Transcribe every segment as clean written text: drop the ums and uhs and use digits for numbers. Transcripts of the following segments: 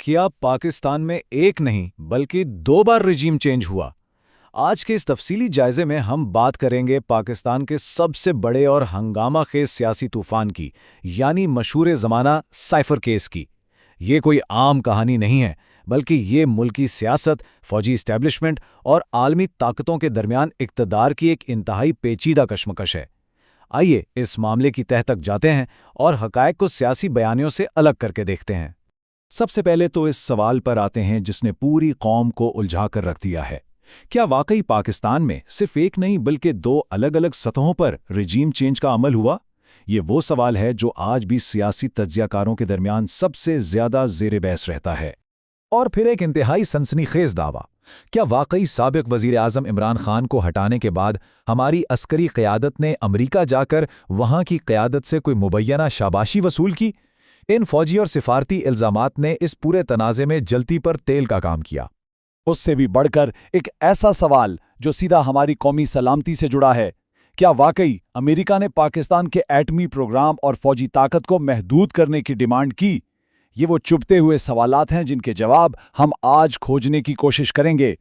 کیا پاکستان میں ایک نہیں بلکہ 2 بار رجیم چینج ہوا؟ آج کے اس تفصیلی جائزے میں ہم بات کریں گے پاکستان کے سب سے بڑے اور ہنگامہ خیز سیاسی طوفان کی، یعنی مشہور زمانہ سائفر کیس کی۔ یہ کوئی عام کہانی نہیں ہے، بلکہ یہ ملکی سیاست، فوجی اسٹیبلشمنٹ اور عالمی طاقتوں کے درمیان اقتدار کی ایک انتہائی پیچیدہ کشمکش ہے۔ آئیے اس معاملے کی تہہ تک جاتے ہیں اور حقائق کو سیاسی بیانیوں سے الگ کر کے دیکھتے ہیں۔ سب سے پہلے تو اس سوال پر آتے ہیں جس نے پوری قوم کو الجھا کر رکھ دیا ہے۔ کیا واقعی پاکستان میں صرف ایک نہیں بلکہ 2 الگ الگ سطحوں پر رجیم چینج کا عمل ہوا؟ یہ وہ سوال ہے جو آج بھی سیاسی تجزیہ کاروں کے درمیان سب سے زیادہ زیر بحث رہتا ہے۔ اور پھر ایک انتہائی سنسنی خیز دعویٰ، کیا واقعی سابق وزیر اعظم عمران خان کو ہٹانے کے بعد ہماری عسکری قیادت نے امریکہ جا کر وہاں کی قیادت سے کوئی مبینہ شاباشی وصول کی؟ ان فوجی اور سفارتی الزامات نے اس پورے تنازع میں جلتی پر تیل کا کام کیا۔ اس سے بھی بڑھ کر ایک ایسا سوال جو سیدھا ہماری قومی سلامتی سے جڑا ہے، کیا واقعی امریکہ نے پاکستان کے ایٹمی پروگرام اور فوجی طاقت کو محدود کرنے کی ڈیمانڈ کی؟ یہ وہ چبھتے ہوئے سوالات ہیں جن کے جواب ہم آج کھوجنے کی کوشش کریں گے۔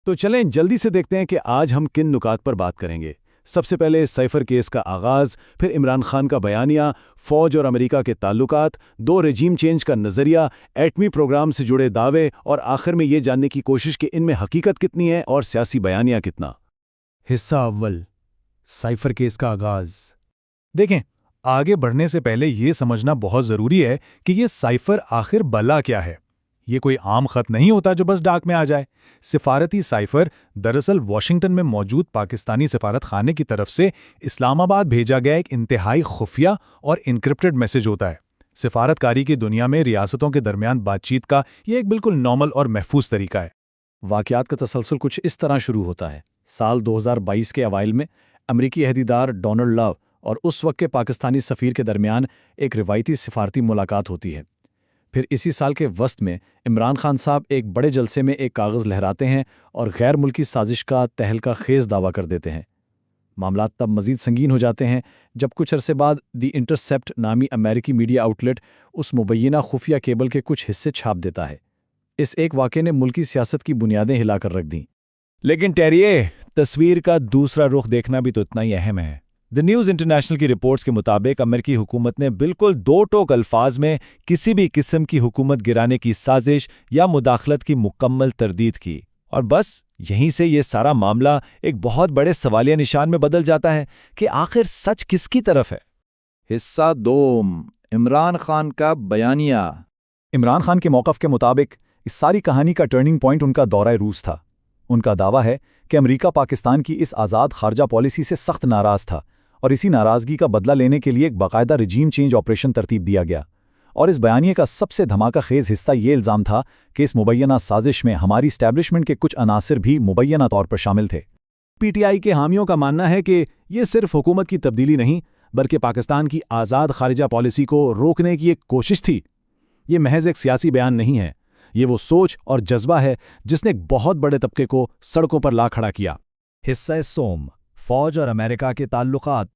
تو چلیں جلدی سے دیکھتے ہیں کہ آج ہم کن نکات پر بات کریں گے۔ سب سے پہلے سائفر کیس کا آغاز، پھر عمران خان کا بیانیہ، فوج اور امریکہ کے تعلقات، 2 رجیم چینج کا نظریہ، ایٹمی پروگرام سے جڑے دعوے، اور آخر میں یہ جاننے کی کوشش کہ ان میں حقیقت کتنی ہے اور سیاسی بیانیہ کتنا۔ حصہ اول، سائفر کیس کا آغاز۔ دیکھیں، آگے بڑھنے سے پہلے یہ سمجھنا بہت ضروری ہے کہ یہ سائفر آخر بلا کیا ہے۔ یہ کوئی عام خط نہیں ہوتا جو بس ڈاک میں آ جائے۔ سفارتی سائفر دراصل واشنگٹن میں موجود پاکستانی سفارت خانے کی طرف سے اسلام آباد بھیجا گیا ایک انتہائی خفیہ اور انکرپٹڈ میسج ہوتا ہے۔ سفارت کاری کی دنیا میں ریاستوں کے درمیان بات چیت کا یہ ایک بالکل نارمل اور محفوظ طریقہ ہے۔ واقعات کا تسلسل کچھ اس طرح شروع ہوتا ہے۔ سال 2022 کے اوائل میں امریکی عہدیدار ڈونلڈ لو اور اس وقت کے پاکستانی سفیر کے درمیان ایک روایتی سفارتی ملاقات ہوتی ہے۔ پھر اسی سال کے وسط میں عمران خان صاحب ایک بڑے جلسے میں ایک کاغذ لہراتے ہیں اور غیر ملکی سازش کا تہلکہ خیز دعویٰ کر دیتے ہیں۔ معاملات تب مزید سنگین ہو جاتے ہیں جب کچھ عرصے بعد دی انٹرسیپٹ نامی امریکی میڈیا آؤٹلیٹ اس مبینہ خفیہ کیبل کے کچھ حصے چھاپ دیتا ہے۔ اس ایک واقعے نے ملکی سیاست کی بنیادیں ہلا کر رکھ دیں۔ لیکن ٹیریے، تصویر کا دوسرا رخ دیکھنا بھی تو اتنا ہی اہم ہے۔ دی نیوز انٹرنیشنل کی رپورٹس کے مطابق امریکی حکومت نے بالکل 2 ٹوک الفاظ میں کسی بھی قسم کی حکومت گرانے کی سازش یا مداخلت کی مکمل تردید کی، اور بس یہیں سے یہ سارا معاملہ ایک بہت بڑے سوالیہ نشان میں بدل جاتا ہے کہ آخر سچ کس کی طرف ہے۔ حصہ دوم، عمران خان کا بیانیہ۔ عمران خان کے موقف کے مطابق اس ساری کہانی کا ٹرننگ پوائنٹ ان کا دورہ روس تھا۔ ان کا دعویٰ ہے کہ امریکہ پاکستان کی اس آزاد خارجہ پالیسی سے سخت ناراض تھا، اور اسی ناراضگی کا بدلہ لینے کے لیے ایک باقاعدہ رجیم چینج آپریشن ترتیب دیا گیا۔ اور اس بیانیے کا سب سے دھماکہ خیز حصہ یہ الزام تھا کہ اس مبینہ سازش میں ہماری اسٹیبلشمنٹ کے کچھ عناصر بھی مبینہ طور پر شامل تھے۔ پی ٹی آئی کے حامیوں کا ماننا ہے کہ یہ صرف حکومت کی تبدیلی نہیں بلکہ پاکستان کی آزاد خارجہ پالیسی کو روکنے کی ایک کوشش تھی۔ یہ محض ایک سیاسی بیان نہیں ہے، یہ وہ سوچ اور جذبہ ہے جس نے ایک بہت بڑے طبقے کو سڑکوں پر لا کھڑا کیا۔ حصہ سوم، فوج اور امریکہ کے تعلقات۔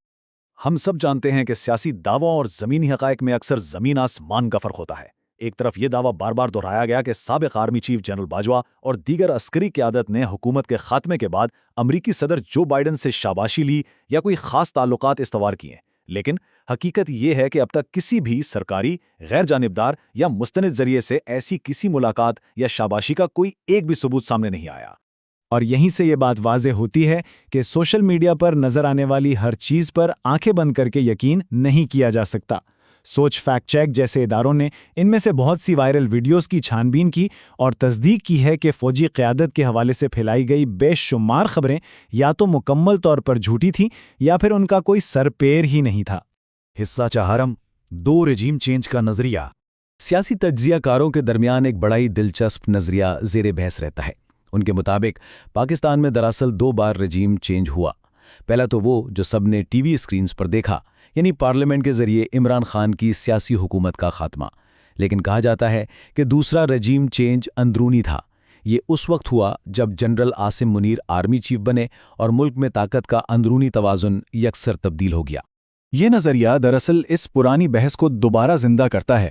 ہم سب جانتے ہیں کہ سیاسی دعووں اور زمینی حقائق میں اکثر زمین آسمان کا فرق ہوتا ہے۔ ایک طرف یہ دعویٰ بار بار دہرایا گیا کہ سابق آرمی چیف جنرل باجوہ اور دیگر عسکری قیادت نے حکومت کے خاتمے کے بعد امریکی صدر جو بائیڈن سے شاباشی لی یا کوئی خاص تعلقات استوار کیے، لیکن حقیقت یہ ہے کہ اب تک کسی بھی سرکاری، غیر جانبدار یا مستند ذریعے سے ایسی کسی ملاقات یا شاباشی کا کوئی ایک بھی ثبوت سامنے نہیں آیا۔ اور یہیں سے یہ بات واضح ہوتی ہے کہ سوشل میڈیا پر نظر آنے والی ہر چیز پر آنکھیں بند کر کے یقین نہیں کیا جا سکتا۔ سوچ فیکٹ چیک جیسے اداروں نے ان میں سے بہت سی وائرل ویڈیوز کی چھان بین کی اور تصدیق کی ہے کہ فوجی قیادت کے حوالے سے پھیلائی گئی بے شمار خبریں یا تو مکمل طور پر جھوٹی تھیں یا پھر ان کا کوئی سر پیر ہی نہیں تھا۔ حصہ چہارم، 2 رجیم چینج کا نظریہ۔ سیاسی تجزیہ کاروں کے درمیان ایک بڑا ہی دلچسپ نظریہ زیر بحث رہتا ہے۔ ان کے مطابق پاکستان میں دراصل 2 بار رجیم چینج ہوا۔ پہلا تو وہ جو سب نے ٹی وی اسکرینز پر دیکھا، یعنی پارلیمنٹ کے ذریعے عمران خان کی سیاسی حکومت کا خاتمہ۔ لیکن کہا جاتا ہے کہ دوسرا رجیم چینج اندرونی تھا۔ یہ اس وقت ہوا جب general Asim Munir army chief بنے اور ملک میں طاقت کا اندرونی توازن یکسر تبدیل ہو گیا۔ یہ نظریہ دراصل اس پرانی بحث کو دوبارہ زندہ کرتا ہے